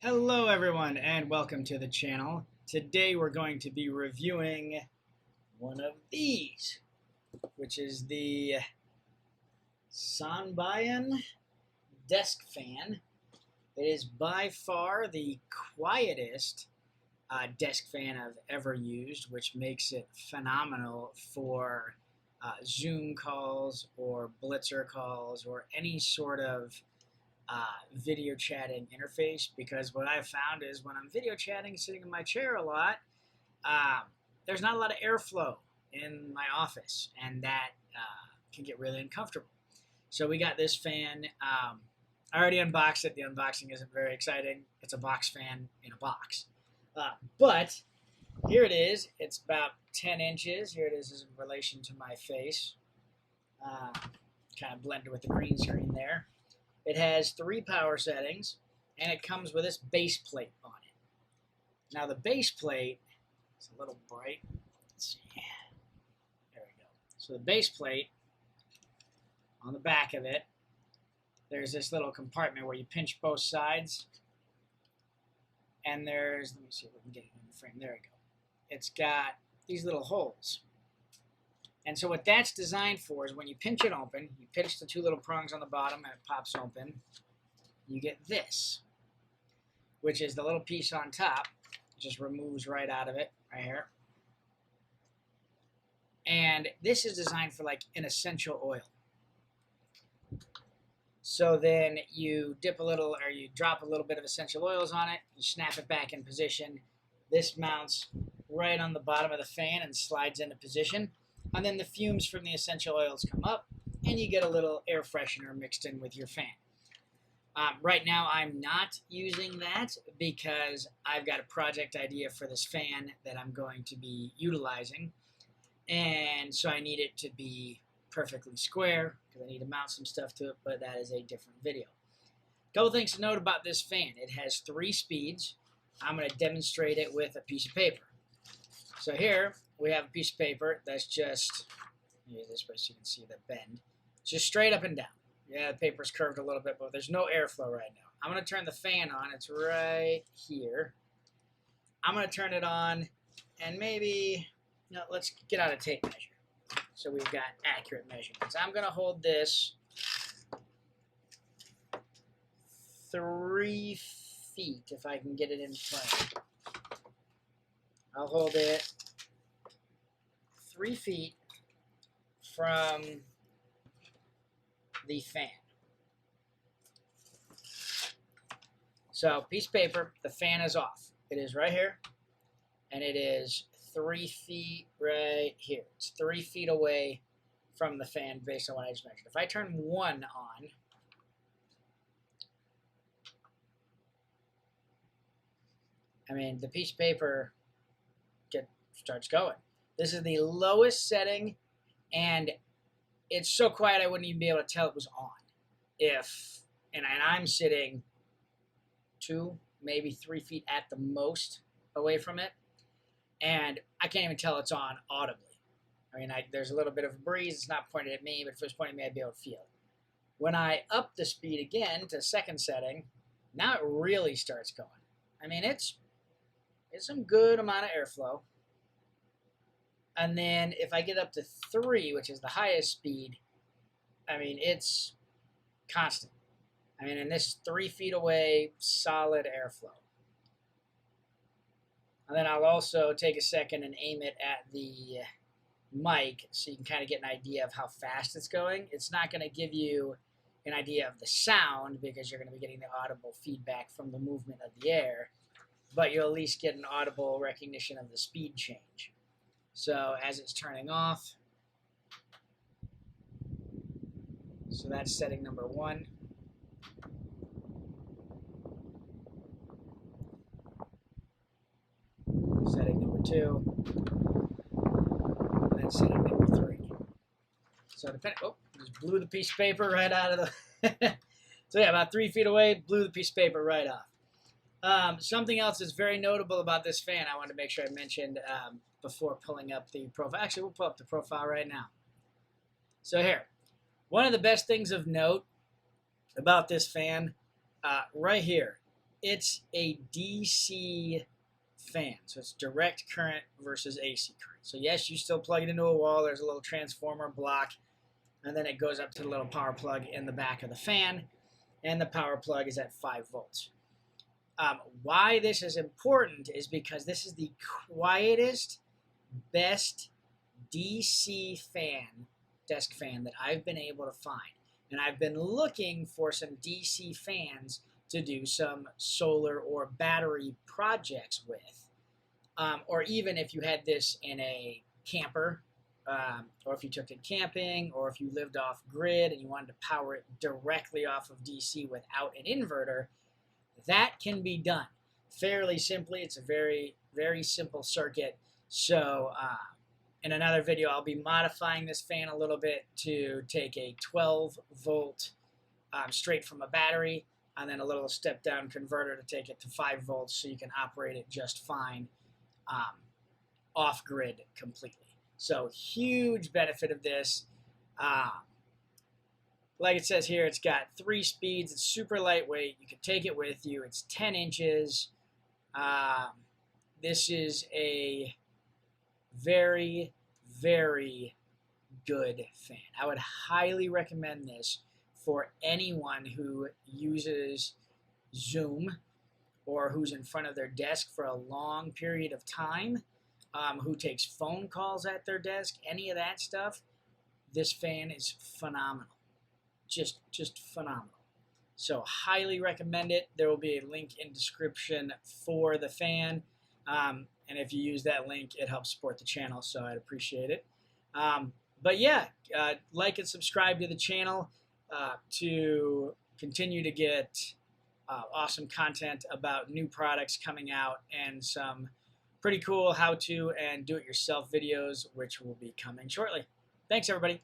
Hello everyone and welcome to the channel. Today we're going to be reviewing one of these, which is the Sanbayan desk fan. It is by far the quietest desk fan I've ever used, which makes it phenomenal for Zoom calls or Blitzer calls or any sort of video chatting interface, because what I've found is when I'm video chatting sitting in my chair a lot, there's not a lot of airflow in my office, and that can get really uncomfortable. So we got this fan. I already unboxed it. The unboxing isn't very exciting. It's a box fan in a box. But here it is. It's about 10 inches. Here it is in relation to my face. Kind of blended with the green screen there. It has 3 power settings, and it comes with this base plate on it. Now the base plate is a little bright. Let's see. There we go. So the base plate, on the back of it, there's this little compartment where you pinch both sides. And there's, let me see if we can get it in the frame. There we go. It's got these little holes. And so what that's designed for is when you pinch it open, you pinch the 2 little prongs on the bottom and it pops open, you get this, which is the little piece on top. It just removes right out of it, right here. And this is designed for like an essential oil. So then you dip a little, or you drop a little bit of essential oils on it, you snap it back in position. This mounts right on the bottom of the fan and slides into position. And then the fumes from the essential oils come up, and you get a little air freshener mixed in with your fan. Right now, I'm not using that because I've got a project idea for this fan that I'm going to be utilizing. And so I need it to be perfectly square because I need to mount some stuff to it, but that is a different video. Couple things to note about this fan. It has 3 speeds. I'm going to demonstrate it with a piece of paper. So here we have a piece of paper that's just, use this way so you can see the bend, just straight up and down. Yeah, the paper's curved a little bit, but there's no airflow right now. I'm going to turn the fan on. It's right here. I'm going to turn it on, and maybe, no, let's get out a tape measure so we've got accurate measurements. I'm going to hold this 3 feet if I can get it in frame. I'll hold it 3 feet from the fan. So, piece of paper, the fan is off. It is right here, and it is 3 feet right here. It's 3 feet away from the fan based on what I just measured. If I turn 1 on, I mean, the piece of paper starts going. This is the lowest setting, and it's so quiet I wouldn't even be able to tell it was on. And I'm sitting 2, maybe 3 feet at the most away from it, and I can't even tell it's on audibly. I mean, there's a little bit of a breeze. It's not pointed at me, but if it was pointing at me, I'd be able to feel it. When I up the speed again to second setting, now it really starts going. I mean, it's some good amount of airflow. And then if I get up to 3, which is the highest speed, I mean, it's constant. I mean, and this is 3 feet away, solid airflow. And then I'll also take a second and aim it at the mic so you can kind of get an idea of how fast it's going. It's not going to give you an idea of the sound because you're going to be getting the audible feedback from the movement of the air, but you'll at least get an audible recognition of the speed change. So as it's turning off, so that's setting number 1. Setting number 2, and then setting number 3. So just blew the piece of paper right out of the, so yeah, about 3 feet away, blew the piece of paper right off. Something else that's very notable about this fan I wanted to make sure I mentioned before pulling up the profile. Actually, we'll pull up the profile right now. So here, one of the best things of note about this fan, right here, It's a DC fan, so it's direct current versus AC current. So yes, you still plug it into a wall. There's a little transformer block, and then it goes up to the little power plug in the back of the fan, and the power plug is at 5 volts. Why this is important is because this is the quietest, best DC fan, desk fan, that I've been able to find. And I've been looking for some DC fans to do some solar or battery projects with. Or even if you had this in a camper, or if you took it camping, or if you lived off grid and you wanted to power it directly off of DC without an inverter, that can be done fairly simply. It's a very, very simple circuit. So in another video, I'll be modifying this fan a little bit to take a 12 volt straight from a battery, and then a little step down converter to take it to 5 volts so you can operate it just fine off grid completely. So huge benefit of this. Like it says here, it's got 3 speeds. It's super lightweight. You can take it with you. It's 10 inches. This is a very, very good fan. I would highly recommend this for anyone who uses Zoom or who's in front of their desk for a long period of time, who takes phone calls at their desk, any of that stuff. This fan is phenomenal. Just phenomenal. So highly recommend it. There will be a link in description for the fan. And if you use that link, it helps support the channel, so I'd appreciate it. But yeah, like and subscribe to the channel to continue to get awesome content about new products coming out and some pretty cool how-to and do-it-yourself videos, which will be coming shortly. Thanks, everybody.